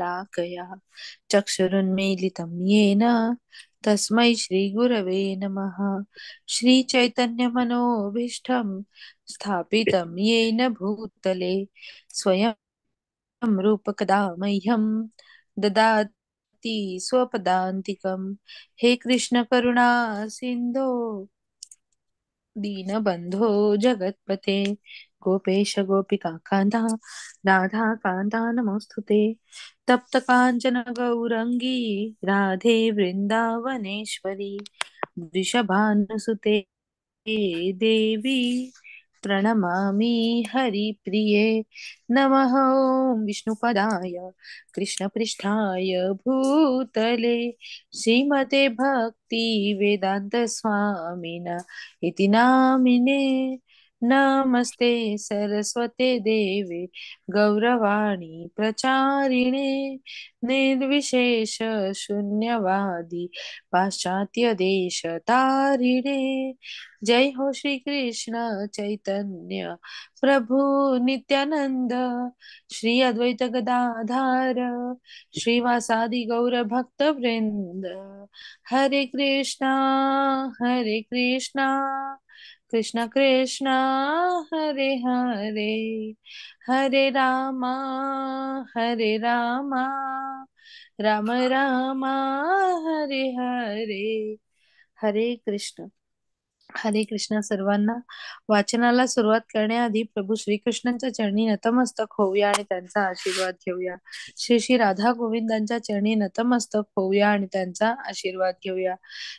लाकया चक्षुरुन्मीलितं येन तस्मै श्रीगुरवे नमः। श्रीचैतन्यमनोभीष्टं स्थापितं येन भूतले स्वयं रूपकदा मह्यं ददाति स्वपदान्तिकं। हे कृष्ण करुणा सिन्धो दीनबंधो जगत्पते गोपेश गोपिका कांता राधा कांता नमोस्तुते। तप्त कांचन गौरंगी राधे वृंदावनेश्वरी वृषभानुसुते देवी प्रणमामि हरिप्रिये। नमः ॐ विष्णुपदाय कृष्णपृष्ठाय भूतले श्रीमते भक्ति वेदांत स्वामिना इति नामिने। नमस्ते सरस्वते देवे गौरवाणी प्रचारिणे निर्विशेष शून्यवादी पाश्चात्य देश तारिणे। जय हो श्री कृष्ण चैतन्य प्रभु नित्यानंद श्री अद्वैत गदाधार श्रीवासादि गौर भक्त वृंद। हरे कृष्णा कृष्ण कृष्ण हरे हरे हरे रामा हरे रामा राम राम हरे हरे। हरे कृष्ण सर्वांना। वाचनाला सुरुवात करण्याआधी प्रभू श्रीकृष्णांच्या चरणी नतमस्तक होऊया आणि त्यांचा आशीर्वाद घेऊया। श्री श्री राधा गोविंदांच्या चरणी नतमस्तक होऊया आणि त्यांचा आशीर्वाद घेऊया।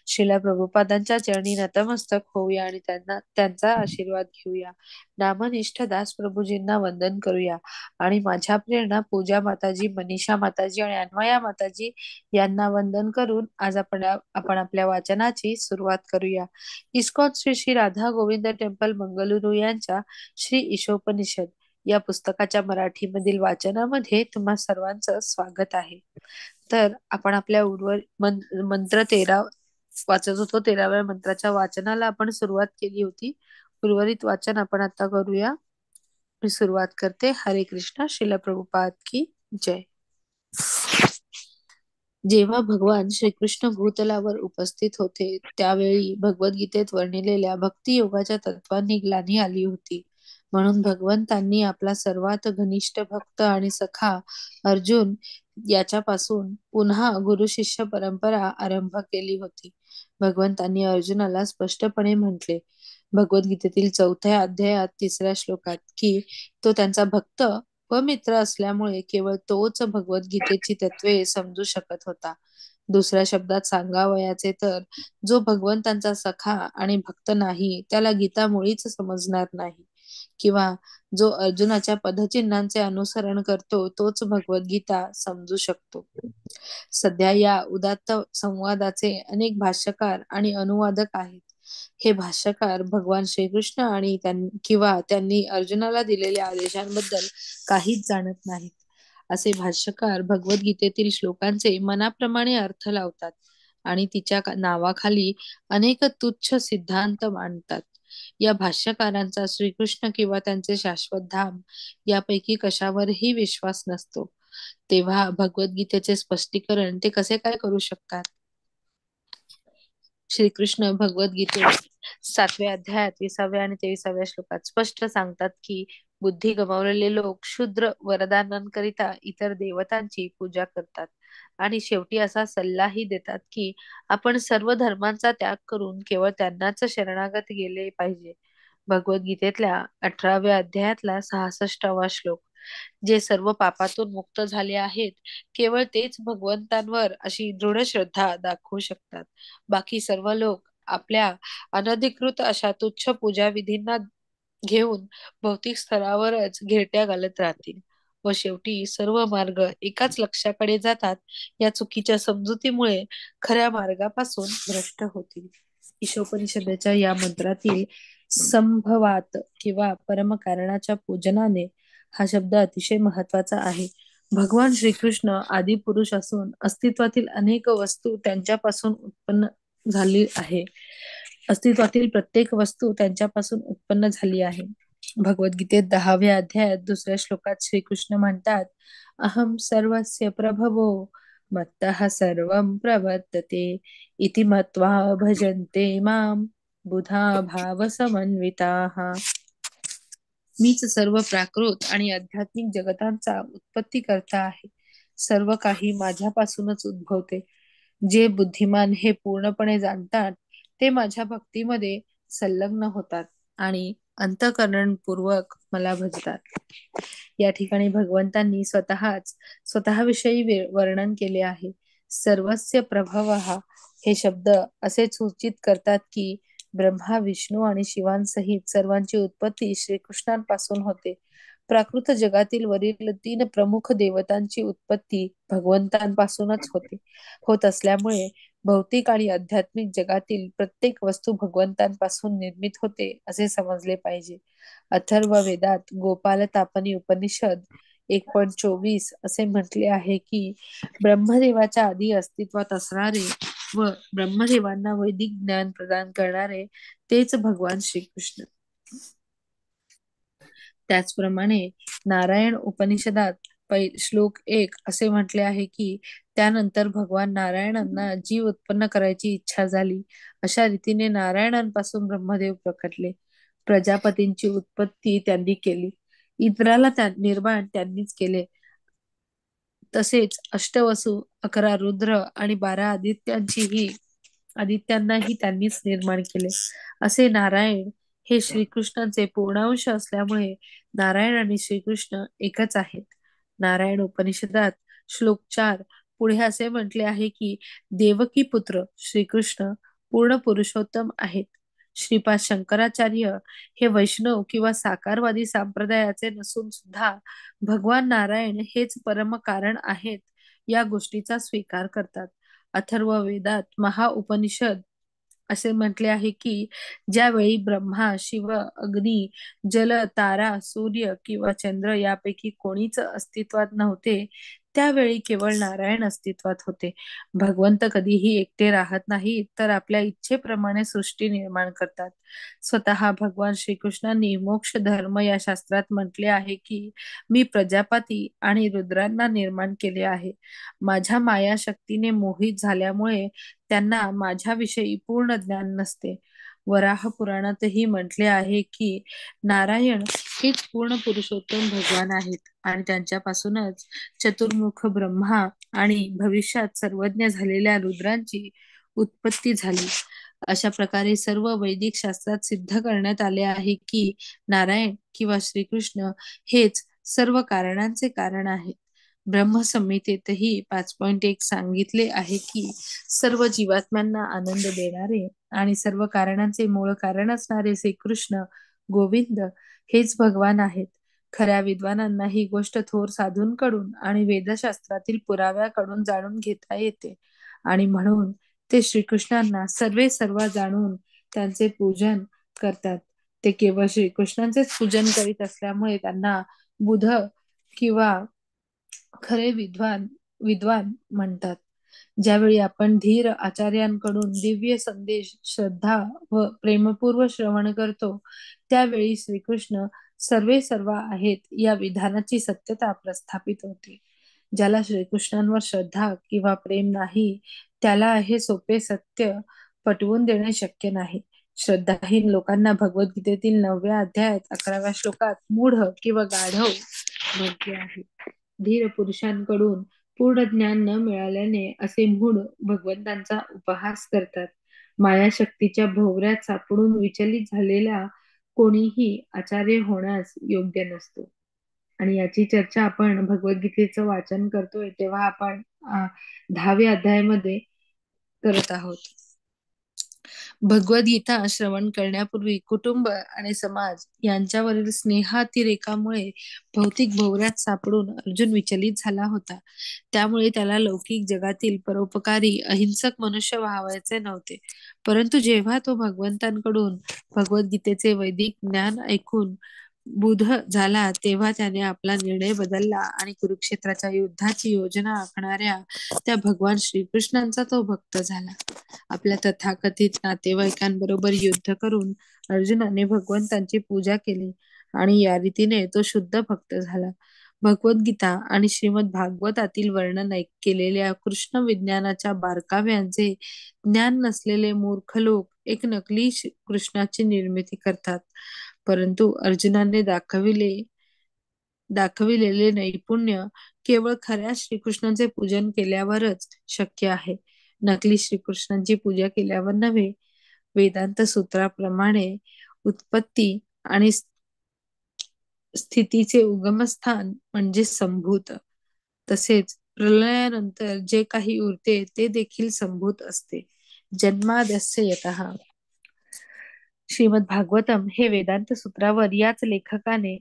श्रीला प्रभुपादांच्या चरणी नतमस्तक होऊया आणि त्यांचा आशीर्वाद घेऊया। नामनिष्ठ दास प्रभूजींना वंदन करूया आणि माझ्या प्रेरणा पूजा माताजी, मनीषा माताजी आणि अन्वया माताजी यांना वंदन करून आज आपण आपल्या वाचनाची सुरुवात करूया। इस्कॉन श्री श्री राधा गोविंद टेम्पल मंगलुरू यांच्या श्री ईशोपनिषद या पुस्तकाच्या मराठीमधील वाचनामध्ये तुम्हा सर्वांचं स्वागत आहे। तर आपण आपल्या मंत्र 13 वाचत होतो। 13व्या मंत्राच्या वाचनाला आपण सुरुवात केली होती। उर्वरित वाचन आपण आता करूया। मी सुरुवात करते। हरे कृष्ण। श्रील प्रभुपाद की जय। जेव्हा भगवान श्रीकृष्ण भूतलावर उपस्थित होते त्यावेळी भगवद्गीतेत वर्णिलेल्या भक्तियोगाच्या तत्वांनी ग्लानी आली होती। म्हणून भगवंतांनी आपला सर्वात घनिष्ठ भक्त आणि सखा अर्जुन याच्यापासून पुन्हा गुरु शिष्य परंपरा आरंभ केली होती। भगवंतांनी अर्जुनाला स्पष्टपणे म्हटले भगवद्गीतेतील 4थ्या अध्यायात 3ऱ्या श्लोकात की तो त्यांचा भक्त व मित्र असल्यामुळे केवळ तोच भगवद्गीतेची तत्वे समजू शकत होता। दुसऱ्या शब्दात सांगावयाचे तर जो भगवंतांचा सखा आणि भक्त नाही त्याला गीता मुळीच समजणार नाही, किंवा जो अर्जुनाच्या पदचिन्हांचे अनुसरण करतो तोच भगवद्गीता समजू शकतो। सध्या या उदात्त संवादाचे अनेक भाष्यकार आणि अनुवादक आहेत। हे भाष्यकार भगवान श्रीकृष्ण आणि किंवा त्यांनी अर्जुनाला दिलेल्या आदेशांबद्दल काहीच जाणत नाहीत। असे भाष्यकार भगवद्गीतेतील श्लोकांचे मनाप्रमाणे अर्थ लावतात आणि तिच्या नावाखाली अनेक तुच्छ सिद्धांत मांडतात। या भाष्यकारांचा श्रीकृष्ण किंवा त्यांचे शाश्वत धाम यापैकी कशावरही विश्वास नसतो। तेव्हा भगवद्गीतेचे स्पष्टीकरण ते कसे काय करू शकतात? श्रीकृष्ण भगवद्गीतेत 7व्या अध्यायात 20व्या आणि 23व्या श्लोकात स्पष्ट सांगतात की बुद्धी गमावलेले लोक क्षुद्र वरदानांकरिता इतर देवतांची पूजा करतात आणि शेवटी असा सल्लाही देतात की आपण सर्व धर्मांचा त्याग करून केवळ त्यांनाच शरणागत गेले पाहिजे। भगवद्गीतेतल्या 18व्या अध्यायातला 66वा श्लोक, जे सर्व पापातून मुक्त झाले आहेत केवळ तेच भगवंतांवर अशी दृढ श्रद्धा दाखवू शकतात। बाकी सर्व लोक आपल्या अनधिकृत अशा तुच्छ पूजा विधींना घेऊन भौतिक स्तरावरच घिरट्या घालत राहतील व शेवटी सर्व मार्ग एकाच लक्ष्याकडे जातात। या चुकीच्या समजुतीमुळे खऱ्या मार्गापासून भ्रष्ट होतील। ईशोपनिषदेच्या या मंत्रातील संभवात किंवा परमकारणाच्या पूजनाने हा शब्द अतिशय महत्वाचा आहे। भगवान श्रीकृष्ण आदिपुरुष असून अस्तित्वातील अनेक वस्तू त्यांच्यापासून उत्पन्न झाली आहे। अस्तित्वातील प्रत्येक वस्तू त्यांच्यापासून उत्पन्न झाली आहे। भगवद्गीतेत 10व्या अध्यायात 2ऱ्या श्लोकात श्रीकृष्ण म्हणतात अहं सर्वस्य प्रभवो मत्तः सर्वं प्रवर्तते इति मत्वा भजन्ते मां बुधा भावसमन्विताः. मीच सर्व प्राकृत आणि आध्यात्मिक जगतांचा उत्पत्ती करता आहे. सर्व काही माझ्यापासूनच उद्भवते. जे बुद्धिमान हे पूर्णपणे जाणतात ते माझ्या भक्तीमध्ये संलग्न होतात आणि अंतःकरणपूर्वक मला भजतात. या ठिकाणी भगवंतांनी स्वतःविषयी वर्णन केले आहे. सर्वस्य प्रभवः हे शब्द असे सूचित करतात की ब्रह्मा, विष्णू आणि शिवांसहित सर्वांची उत्पत्ती श्रीकृष्णांपासून होते. प्राकृत जगातील वरील 3 प्रमुख देवतांची उत्पत्ती भगवंतांपासूनच होत असल्यामुळे भौतिक आणि आध्यात्मिक जगातील प्रत्येक वस्तू भगवंतांपासून निर्मित होते असे समजले पाहिजे. अथर्व वेदात गोपाल तापनी उपनिषद 1.24 असे म्हटले आहे की ब्रह्मदेवाच्या आधी अस्तित्वात असणारे व ब्रह्मदेवांना वैदिक ज्ञान प्रदान करणारे तेच भगवान श्रीकृष्ण. त्याचप्रमाणे नारायण उपनिषदात श्लोक 1 असे म्हटले आहे की त्यानंतर भगवान नारायणांना जीव उत्पन्न करायची इच्छा झाली. अशा रीतीने नारायणांपासून ब्रह्मदेव प्रकटले. प्रजापतींची उत्पत्ती त्यांनी केली. इंद्राला निर्माण त्यांनीच केले. तसेच अष्टवसू, 11 रुद्र आणि 12 आदित्यांनाही त्यांनीच निर्माण केले. असे नारायण हे श्रीकृष्णांचे पूर्णांश असल्यामुळे नारायण आणि श्रीकृष्ण एकच आहेत. नारायण उपनिषदात श्लोक 4 पुढे असे म्हटले आहे की देवकी पुत्र श्रीकृष्ण पूर्ण पुरुषोत्तम आहेत. श्रीपाद शंकराचार्य हे वैष्णव किंवा साकारवादी संप्रदायाचे नसून सुद्धा भगवान नारायण हेच परम कारण आहेत या गोष्टीचा स्वीकार करतात. अथर्व वेदात महाउपनिषद असे म्हटले आहे की ज्यावेळी ब्रह्मा, शिव, अग्नी, जल, तारा, सूर्य किंवा चंद्र यापैकी कोणीच अस्तित्वात नव्हते त्यावेळी केवळ नारायण अस्तित्वात होते. भगवंत कधीही एकटे राहत नाही तर आपल्या इच्छेप्रमाणे सृष्टी निर्माण करतात. स्वतः भगवान श्रीकृष्णांनी मोक्ष धर्म या शास्त्रात म्हटले आहे की मी प्रजापती आणि रुद्रांना निर्माण केले आहे. माझ्या माया शक्तीने मोहित झाल्यामुळे त्यांना माझ्याविषयी पूर्ण ज्ञान नसते. वराह पुराणातही म्हटले आहे की नारायण हेच पूर्ण पुरुषोत्तम भगवान आहेत आणि त्यांच्यापासूनच चतुर्मुख ब्रह्मा आणि भविष्यात सर्वज्ञ झालेल्या रुद्रांची उत्पत्ती झाली. अशा प्रकारे सर्व वैदिक शास्त्रात सिद्ध करण्यात आले आहे की नारायण किंवा श्रीकृष्ण हेच सर्व कारणांचे कारण आहेत. ब्रह्मसंहितेतही 5.1 सांगितले आहे की सर्व जीवात्म्यांना आनंद देणारे आणि सर्व कारणांचे मूळ कारण असणारे श्रीकृष्ण गोविंद हेच भगवान आहेत. खऱ्या विद्वानांना ही गोष्ट थोर साधूंकडून आणि वेदशास्त्रातील पुराव्याकडून जाणून घेता येते आणि म्हणून ते श्रीकृष्णांना सर्व जाणून त्यांचे पूजन करतात. ते केवळ श्रीकृष्णांचेच पूजन करीत असल्यामुळे त्यांना बुध किंवा खरे विद्वान म्हणतात. ज्यावेळी आपण धीर आचार्यांकडून दिव्य संदेश, श्रद्धा व प्रेमपूर्व श्रवण करतो त्यावेळी श्रीकृष्ण सर्व आहेत या विधानाची सत्यता प्रस्थापित होते. ज्याला श्रीकृष्णांवर श्रद्धा किंवा प्रेम नाही त्याला हे सोपे सत्य पटवून देणे शक्य नाही. श्रद्धाहीन लोकांना भगवद्गीतेतील 9व्या अध्यायात 11व्या श्लोकात मूढ किंवा गाढव म्हटले आहे. धीर पुरुषांकडून पूर्ण ज्ञान न मिळाल्याने असे मूढ भगवंतांचा उपहास करतात. मायाशक्तीच्या भोवऱ्यात सापडून विचलित झालेला कोणीही आचार्य होण्यास योग्य नसतो. आणि याची चर्चा आपण भगवद्गीतेचं वाचन करतोय तेव्हा आपण 10व्या अध्यायामध्ये करत आहोत. भगवद्गीता श्रवण करण्यापूर्वी कुटुंब आणि समाज यांच्यावरील स्नेहातिरेकामुळे भौतिक भोवऱ्यात सापडून अर्जुन विचलित झाला होता. त्यामुळे त्याला लौकिक जगातील परोपकारी अहिंसक मनुष्य व्हावायचे नव्हते. परंतु जेव्हा तो भगवंतांकडून भगवद्गीतेचे वैदिक ज्ञान ऐकून बुध झाला तेव्हा त्याने आपला निर्णय बदलला आणि कुरुक्षेत्राच्या युद्धाची योजना आखणाऱ्या त्या भगवान श्रीकृष्णांचा तो भक्त झाला. आपल्या तथाकथित नातेवाईकांबरोबर युद्ध करून अर्जुनाने भगवंतांची पूजा केली आणि या रीतीने तो शुद्ध भक्त झाला. भगवद्गीता आणि श्रीमद भागवतातील वर्णन केलेल्या कृष्ण विज्ञानाच्या बारकाव्यांचे ज्ञान नसलेले मूर्ख लोक एक नकली कृष्णाची निर्मिती करतात. परंतु अर्जुनाने दाखविलेले नैपुण्य केवळ खऱ्या श्रीकृष्णाचे पूजन केल्यावरच शक्य आहे. नकली श्रीकृष्णांची पूजा केल्यावर नव्हे. वेदांत सूत्राप्रमाणे उत्पत्ती आणि स्थितीचे उगमस्थान म्हणजे संभूत. तसेच प्रलयानंतर जे काही उरते ते देखील संभूत असते. जन्माद्यस्य यतः. श्रीमद भागवतम हे वेदांत सूत्रावर याच लेखकाने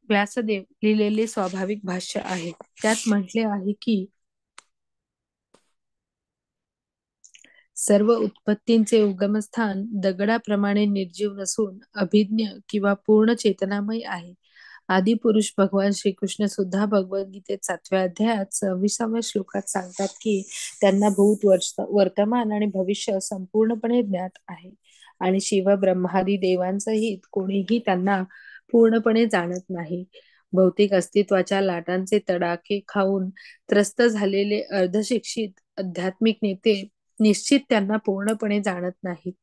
व्यासदेव लिहिलेले स्वाभाविक भाष्य आहे. त्यात म्हटले आहे की सर्व उत्पत्तींचे उगमस्थान दगडाप्रमाणे निर्जीव नसून अभिज्ञ किंवा पूर्ण चेतनामय आहे. आदिपुरुष भगवान श्रीकृष्ण सुद्धा भगवद्गीतेत 7व्या अध्यायात 26व्या श्लोकात सांगतात की त्यांना भूत, वर्तमान आणि भविष्य संपूर्णपणे ज्ञात आहे आणि शिव ब्रह्मादी देवांसहित कोणीही त्यांना पूर्णपणे जाणत नाही. भौतिक अस्तित्वाच्या लाटांचे तडाखे खाऊन त्रस्त झालेले अर्धशिक्षित आध्यात्मिक नेते निश्चित त्यांना पूर्णपणे जाणत नाहीत.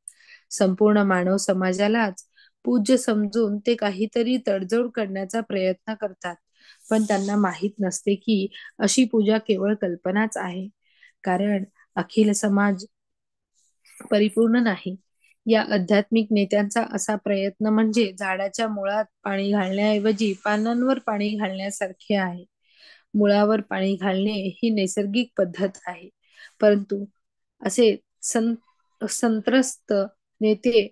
संपूर्ण मानव समाजालाच पूज्य समजून ते काहीतरी तडजोड करण्याचा प्रयत्न करतात, पण त्यांना माहीत नसते की अशी पूजा केवळ कल्पनाच आहे, कारण अखिल समाज परिपूर्ण नाही. या आध्यात्मिक नेत्यांचा असा प्रयत्न म्हणजे झाडाच्या मुळात पाणी घालण्याऐवजी पानांवर पाणी घालण्यासारखे आहे. मुळावर पाणी घालणे ही नैसर्गिक पद्धत आहे, परंतु असे संत्रस्त नेते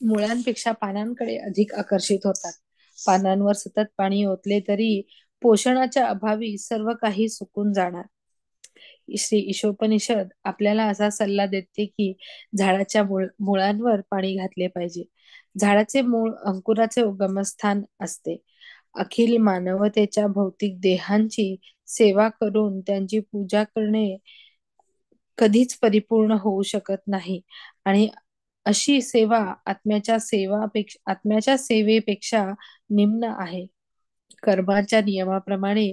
मुळांपेक्षा पानांकडे अधिक आकर्षित होतात. पानांवर सतत पाणी ओतले तरी पोषणाच्या अभावी सर्व काही सुकून जाणार. श्री ईशोपनिषद आपल्याला असा सल्ला देते की झाडाच्या मुळांवर पाणी घातले पाहिजे. झाडाचे मूळ अंकुराचे उगमस्थान असते. अखिल मानवतेच्या भौतिक देहांची सेवा करून त्यांची पूजा करणे कधीच परिपूर्ण होऊ शकत नाही आणि अशी सेवा आत्म्याच्या सेवेपेक्षा निम्न आहे. कर्माच्या नियमाप्रमाणे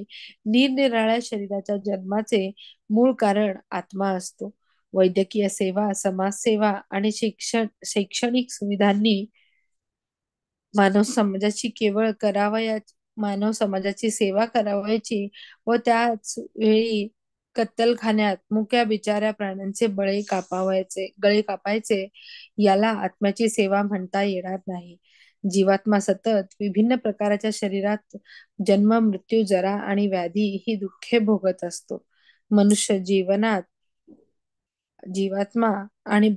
निरनिराळ्या शरीराच्या जन्माचे मूळ कारण आत्मा असतो. वैद्यकीय सेवा, समाजसेवा आणि शैक्षणिक सुविधांनी मानव समाजाची केवळ मानव समाजाची सेवा करावयाची व त्याच वेळी कत्तलखान्यात मुक्या बिचाऱ्या प्राण्यांचे गळे कापायचे याला आत्म्याची सेवा म्हणता येणार नाही. जीवात्मा सतत विभिन्न प्रकारच्या शरीरात जन्म, मृत्यू, जरा आणि व्याधी ही दुःखे भोगत असतो. मनुष्य जीवनात जीवात्मा आणि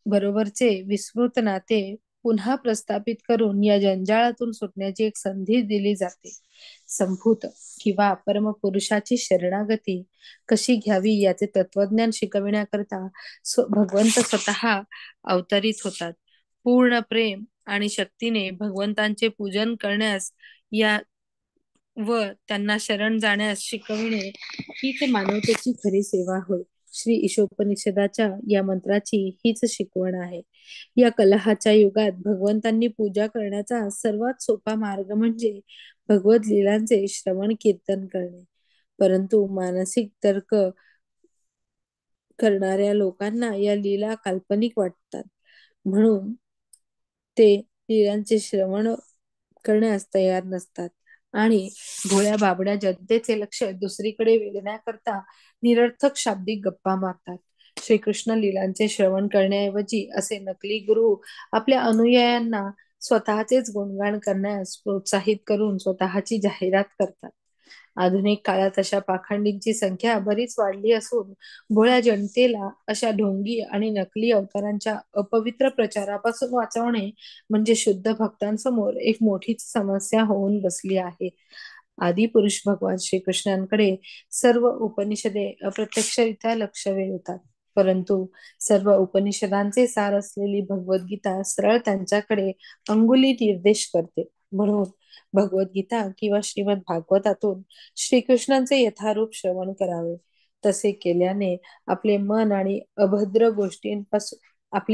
बरोबरचे विस्मृत नाते पुन्हा प्रस्थापित करून या जंजाळातून सुटण्याची एक संधी दिली जाते. संभूत किंवा परमपुरुषाची शरणागती कशी घ्यावी याचे तत्वज्ञान शिकविण्याकरता भगवंत स्वतः अवतरित होतात. पूर्ण प्रेम आणि शक्तीने भगवंतांचे पूजन करण्यास व त्यांना शरण जाण्यास शिकविणे हीच मानवतेची खरी सेवा होय. श्री ईशोपनिषदाच्या या मंत्राची हीच शिकवण आहे. या कलहाच्या युगात भगवंतांनी पूजा करण्याचा सर्वात सोपा मार्ग म्हणजे भगवत लीलांचे श्रवण कीर्तन करणे. परंतु मानसिक तर्क करणाऱ्या लोकांना या लीला काल्पनिक वाटतात, म्हणून ते लीलांचे श्रवण करण्यास तयार नसतात आणि भोळ्या बाबड्या जनतेचे लक्ष दुसरीकडे वेधण्याकरता निरर्थक शाब्दिक गप्पा मारतात. श्रीकृष्ण लीलांचे श्रवण करण्याऐवजी असे नकली गुरु आपल्या अनुयायांना स्वतःचेच गुणगान करण्यास प्रोत्साहित करून स्वतःची जाहिरात करतात. आधुनिक काळात अशा पाखंडींची संख्या बरीच वाढली असून भोळ्या जनतेला अशा ढोंगी आणि नकली अवतारांच्या अपवित्र प्रचारापासून वाचवणे म्हणजे शुद्ध भक्तांसमोर एक मोठीच समस्या होऊन बसली आहे. आदिपुरुष भगवान श्रीकृष्णांकडे सर्व उपनिषदे अप्रत्यक्षरित्या लक्ष वेधतात, परंतु सर्व उपनिषदांचे सार असलेली भगवद्गीता सरळ त्यांच्याकडे अंगुली निर्देश करते. म्हणून भगवद्गीता किंवा श्रीमद भागवतातून श्रीकृष्णांचे यथारूप श्रवण करावे. तसे केल्याने आपले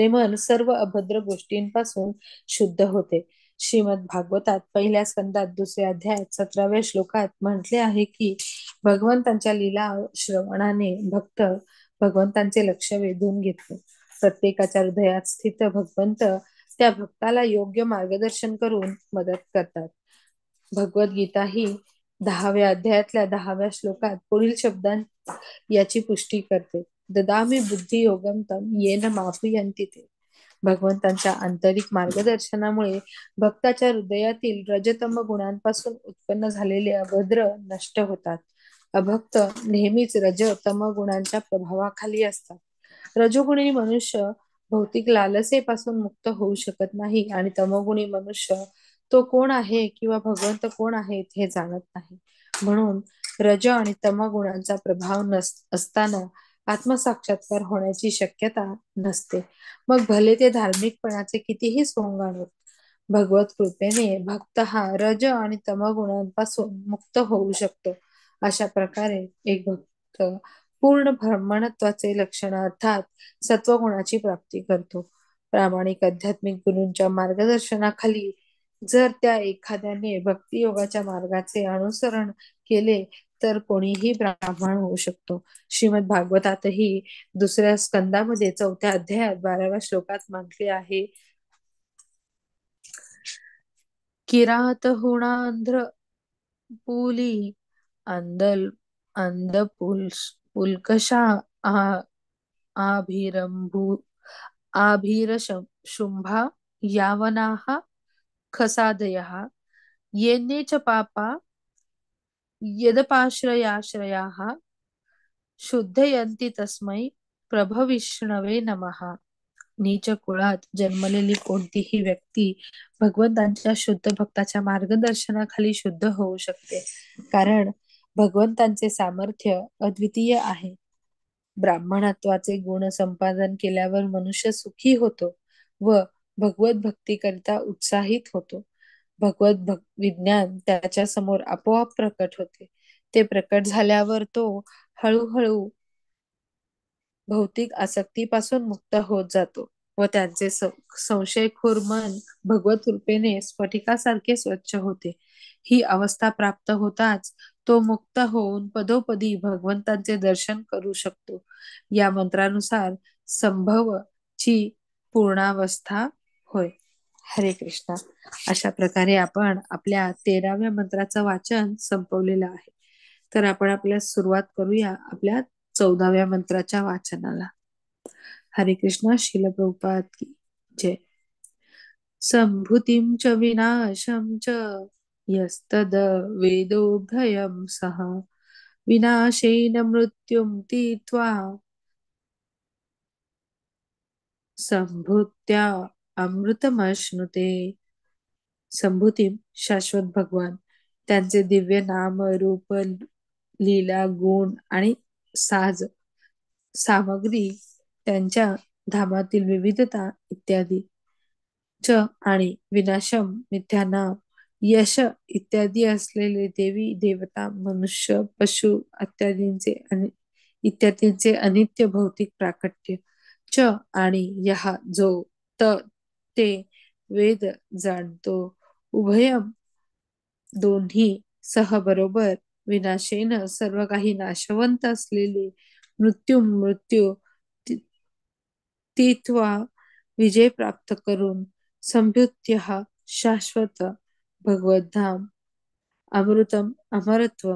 मन सर्व अभद्र गोष्टींपासून शुद्ध होते. श्रीमद भागवतात पहिल्या स्कंदात 2ऱ्या अध्यायात 17व्या श्लोकात म्हटले आहे की भगवंतांच्या लीला श्रवणाने भक्त भगवंतांचे लक्ष वेधून घेतो. प्रत्येकाच्या हृदयात स्थित भगवंत त्या भक्ताला योग्य मार्गदर्शन करून मदत करतात. भगवद्गीता ही 10व्या अध्यायातल्या 10व्या श्लोकात पुढील शब्दांत याची पुष्टी करते. ददामी बुद्धी योगम तम येन मापयन्ति ते. भगवंतांच्या आंतरिक मार्गदर्शनामुळे भक्ताच्या हृदयातील रजतम गुणांपासून उत्पन्न झालेले अभद्र नष्ट होतात. अभक्त नेहमीच रज तम गुणांच्या प्रभावाखाली असतात. रजोगुणी मनुष्य भौतिक लालसेपासून मुक्त होऊ शकत नाही आणि तमोगुणी मनुष्य तो कोण आहे किंवा भगवंत कोण आहेत हे जाणत नाही. म्हणून रज आणि तम गुणांचा प्रभाव असताना आत्मसाक्षात्कार होण्याची शक्यता नसते. मग भले ते धार्मिकपणाचे कितीही सोंग आणोत. भगवत कृपेने भक्त हा रज आणि तम गुणांपासून मुक्त होऊ शकतो. अशा प्रकारे एक भक्त पूर्ण ब्रह्मणत्वाचे लक्षण अर्थात सत्वगुणाची प्राप्ती करतो. प्रामाणिक आध्यात्मिक गुरूंच्या मार्गदर्शनाखाली जर त्या एखाद्याने भक्तियोगाच्या मार्गाचे अनुसरण केले तर कोणीही ब्राह्मण होऊ शकतो. श्रीमद भागवतातही 2ऱ्या स्कंदामध्ये 4थ्या अध्यायात 12व्या श्लोकात म्हटले आहे, किरात हुणांध्र पुली पुलकशा आभीरशुंभा यावनाः खसादयः येने च पापा यदपाश्रयाश्रयाः शुद्धयन्ति तस्मै प्रभविष्णवे नमः. नीच कुळात जन्मलेली कोणतीही व्यक्ती भगवंतांच्या शुद्ध भक्ताच्या मार्गदर्शनाखाली शुद्ध होऊ शकते, कारण भगवंतांचे सामर्थ्य अद्वितीय आहे. ब्राह्मणत्वाचे गुण संपादन केल्यावर मनुष्य सुखी होतो व भगवत भक्तीकरिता उत्साहित होतो. भगवत विज्ञान त्याच्या समोर आपोआप प्रकट होते. ते प्रकट झाल्यावर तो हळूहळू भौतिक आसक्तीपासून मुक्त होत जातो व त्यांचे संशयखोर मन भगवत कृपेने स्फटिकासारखे स्वच्छ होते. ही अवस्था प्राप्त होताच तो मुक्त होऊन पदोपदी भगवंतांचे दर्शन करू शकतो. या मंत्रानुसार संभव ची पूर्णावस्था होय. हरे कृष्णा. अशा प्रकारे आपण आपल्या 13व्या मंत्राचं वाचन संपवलेलं आहे. तर आपण आपल्या सुरुवात करूया आपल्या 14व्या मंत्राच्या वाचनाला. हरे कृष्णा. श्रील प्रभुपाद की जय. संभूतिं च विनाशं च यस्तद वेदोभयं सह विनाशेन मृत्युं तीत्वा संभूत्या अमृतमश्नुते. संभूती शाश्वत भगवान, त्यांचे दिव्य नाम रूप लीला गुण आणि सामग्री, त्यांच्या धामातील विविधता इत्यादी. च आणि विनाशम मिथ्या नाम, यश इत्यादी असलेले देवी देवता मनुष्य पशु इत्यादींचे अनित्य भौतिक प्राकट्य. च आणि यहा जो ते वेद जाणतो, उभयम दोन्ही सह बरोबर, विनाशेन सर्व काही नाशवंत असलेले, मृत्यू तीत्वा विजय प्राप्त करून, संभूत्य शाश्वत भगवद्धाम, अमृतम अमरत्व,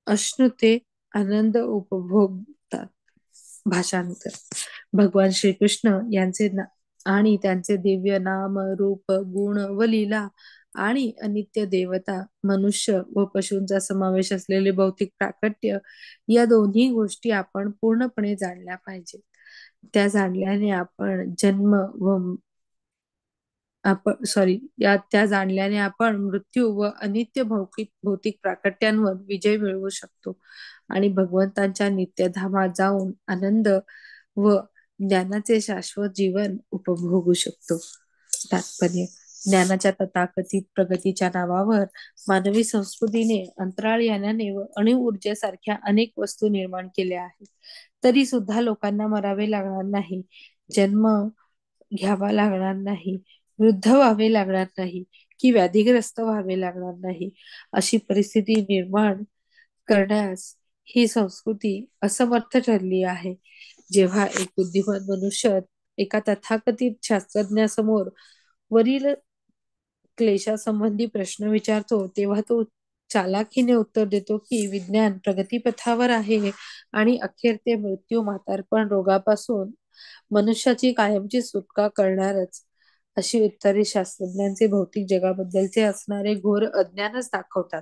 अश्नुते आनंद उपभोगतात. भाषांतर. भगवान श्रीकृष्ण यांचे आणि त्यांचे दिव्य नाम रूप गुण व लीला आणि अनित्य देवता मनुष्य व पशूंचा समावेश असलेले भौतिक प्राकट्य, या दोन्ही गोष्टी आपण पूर्णपणे जाणल्या पाहिजे. त्या जाणल्याने आपण त्या जाणल्याने आपण मृत्यू व अनित्य भौतिक प्राकट्यांवर विजय मिळवू शकतो आणि भगवंतांच्या नित्यधामात जाऊन आनंद व ज्ञानाचे शाश्वत जीवन उपभोगू शकतो. तात्पर्य. ज्ञानाच्या तथाकथित प्रगतीच्या नावावर मानवी संस्कृतीने अंतराळ यानाने व अणु ऊर्जेसारख्या अनेक वस्तू निर्माण केल्या आहेत. तरी सुद्धा लोकांना मरावे लागणार नाही, जन्म घ्यावा लागणार नाही, वृद्ध व्हावे लागणार नाही की व्याधिग्रस्त व्हावे लागणार नाही, अशी परिस्थिती निर्माण करण्यास ही संस्कृती असमर्थ ठरली आहे. जेव्हा एक बुद्धिमान मनुष्य एका तथाकथित शास्त्रज्ञासमोर वरील क्लेशासंबंधी प्रश्न विचारतो, तेव्हा तो चालाखीने उत्तर देतो की विज्ञान प्रगतीपथावर आहे आणि अखेर ते मृत्यू, म्हातारपण, रोगापासून मनुष्याची कायमची सुटका करणारच. अशी उत्तरे शास्त्रज्ञांचे भौतिक जगाबद्दलचे असणारे घोर अज्ञानच दाखवतात.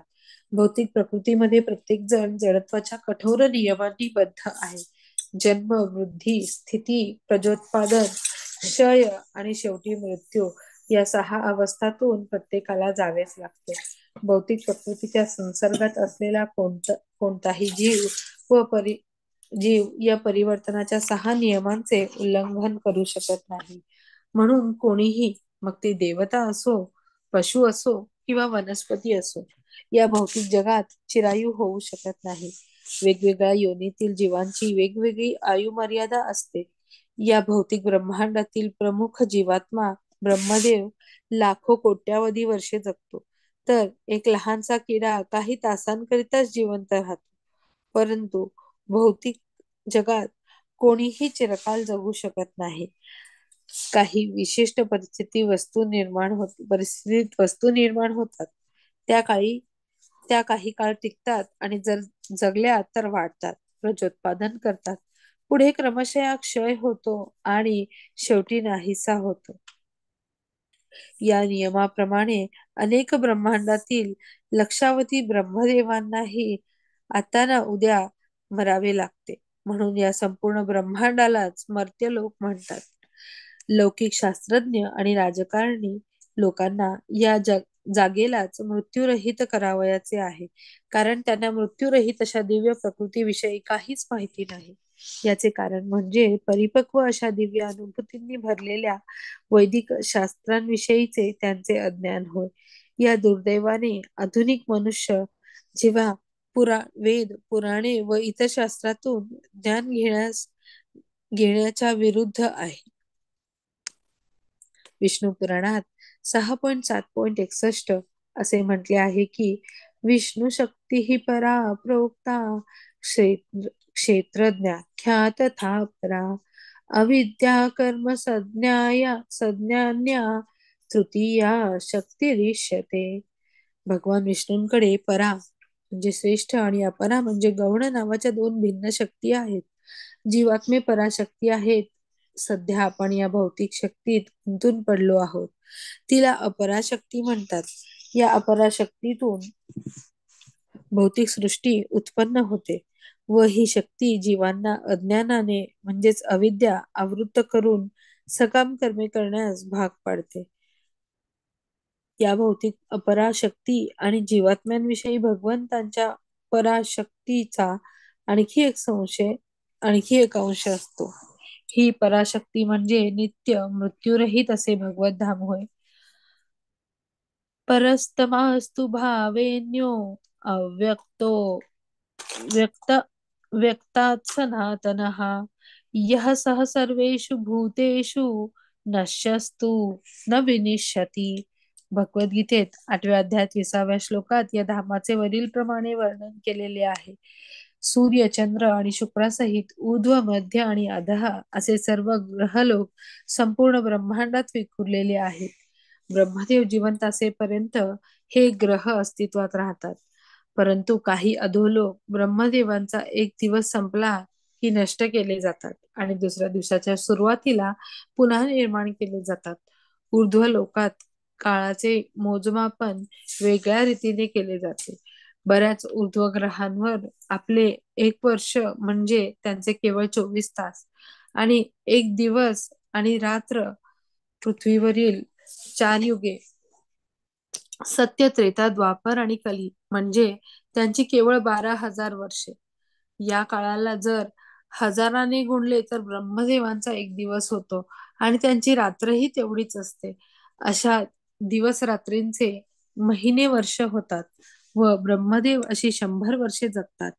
भौतिक प्रकृतीमध्ये प्रत्येक जण जडत्वाच्या कठोर नियमांनी बद्ध आहे. जन्म, वृद्धी, स्थिती, प्रजोत्पादन, क्षय आणि शेवटी मृत्यू या 6 अवस्थातून प्रत्येकाला जावेच लागते. भौतिक प्रकृतीच्या संसर्गात असलेला कोणताही जीव या परिवर्तनाच्या 6 नियमांचे उल्लंघन करू शकत नाही. म्हणून कोणीही, मग ते देवता असो, पशु असो किंवा वनस्पती असो, या भौतिक जगात चिरायू होऊ शकत नाही. वेगवेगळ्या योनीतील जीवांची वेगवेगळी आयुमर्यादा असते. या भौतिक ब्रह्मांडातील प्रमुख जीवात्मा ब्रह्मदेव लाखो कोट्यावधी वर्षे जगतो, तर एक लहानसा किडा काही तासांकरिताच जिवंत राहतो. परंतु भौतिक जगात कोणीही चिरकाल जगू शकत नाही. काही विशिष्ट परिस्थितीत वस्तू निर्माण होतात. त्या काळी त्या काही काळ टिकतात आणि जर जगल्या तर वाढतात, प्रजोत्पादन करतात. पुढे क्रमशः क्षय होतो आणि शेवटी नाहीसा होतो. या नियमाप्रमाणे अनेक ब्रह्मांडातील लक्षावधी ब्रह्मदेवांनाही आता ना उद्या मरावे लागते. म्हणून या संपूर्ण ब्रह्मांडालाच मर्त्यलोक म्हणतात. लौकिक शास्त्रज्ञ आणि राजकारणी लोकांना या जागेलाच मृत्यूरहित करावयाचे आहे, कारण त्यांना मृत्यूरहित अशा दिव्य प्रकृतीविषयी काहीच माहिती नाही. याचे कारण म्हणजे परिपक्व अशा दिव्य अनुभूतींनी भरलेल्या वैदिक शास्त्रांविषयीचे त्यांचे अज्ञान होय. या दुर्दैवाने आधुनिक मनुष्य जेव्हा वेद, पुराणे व इतर शास्त्रातून ज्ञान घेण्याच्या विरुद्ध आहे. विष्णू पुराणात 6.7.61 असे म्हटले आहे की विष्णू शक्ती ही परा प्रोक्ता क्षेत्रज्ञाख्या तथा परा अविद्या कर्म संज्ञान्या तृतीया शक्तिरिष्यते. भगवान विष्णूंकडे परा म्हणजे श्रेष्ठ आणि अपरा म्हणजे गौण नावाच्या 2 भिन्न शक्ती आहेत. जीवात्मे पराशक्ती आहेत. सध्या आपण या भौतिक शक्तीत गुंतून पडलो आहोत. तिला अपराशक्ती म्हणतात. या अपराशक्तीतून भौतिक सृष्टी उत्पन्न होते व ही शक्ती जीवांना अज्ञानाने म्हणजेच अविद्या आवृत्त करून सकाम कर्मे करण्यास भाग पाडते. या भौतिक अपराशक्ती आणि जीवात्म्यांविषयी भगवंतांच्या पराशक्तीचा आणखी एक अंश असतो. ही पराशक्ती म्हणजे नित्य मृत्यूरहित असे भगवत धाम होय. परस्तमास्तु भावेन्यो अव्यक्तो व्यक्त व्यक्तात् सनातनः यः सः सर्वेषु भूतेषु नश्यस्तु न विनिष्यति. भगवद्गीतेत 8व्या अध्यायात 20व्या श्लोकात या धामाचे वरील प्रमाणे वर्णन केलेले आहे. सूर्य, चंद्र आणि शुक्रासहित ऊर्ध्व, मध्य आणि अधः असे सर्व ग्रहलोक संपूर्ण ब्रह्मांडात विखुरलेले आहेत. ब्रह्मदेव जिवंत असेपर्यंत हे ग्रह अस्तित्वात राहतात. परंतु काही अधोलोक ब्रह्मदेवांचा एक दिवस संपला की नष्ट केले जातात आणि दुसऱ्या दिवसाच्या सुरुवातीला पुन्हा निर्माण केले जातात. ऊर्ध्व लोकात काळाचे मोजमापन वेगळ्या रीतीने केले जाते. बऱ्याच ऊर्ध्व ग्रहांवर आपले 1 वर्ष म्हणजे त्यांचे केवळ 24 तास आणि 1 दिवस आणि रात्र, पृथ्वीवरील 4 युगे सत्य, त्रेता, द्वापर आणि कली म्हणजे त्यांची केवळ 12,000 वर्षे. या काळाला जर हजाराने गुणले तर ब्रह्मदेवांचा 1 दिवस होतो आणि त्यांची रात्रही तेवढीच असते. अशा दिवस रात्रींचे महिने वर्ष होतात व ब्रह्मदेव अशी 100 वर्षे जगतात.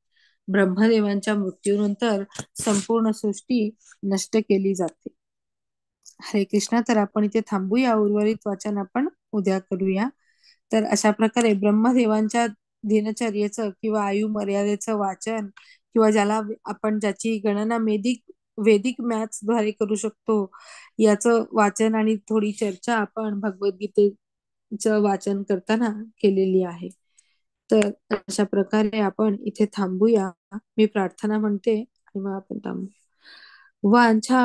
ब्रह्मदेवांच्या मृत्यूनंतर संपूर्ण सृष्टी नष्ट केली जाते. हरे कृष्णा. तर आपण इथे थांबूया. उर्वरित वाचन आपण उद्या करूया. तर अशा प्रकारे ब्रह्मदेवांच्या दिनचर्येचं किंवा आयु मर्यादेचं वाचन किंवा आपण ज्याची गणना वेदिक मॅथ्स द्वारे करू शकतो, याचं वाचन आणि थोडी चर्चा आपण भगवद्गीतेचं वाचन करताना केलेली आहे. तर अशा प्रकारे आपण इथे थांबूया. मी प्रार्थना म्हणते आणि मग आपण थांबू. वांछा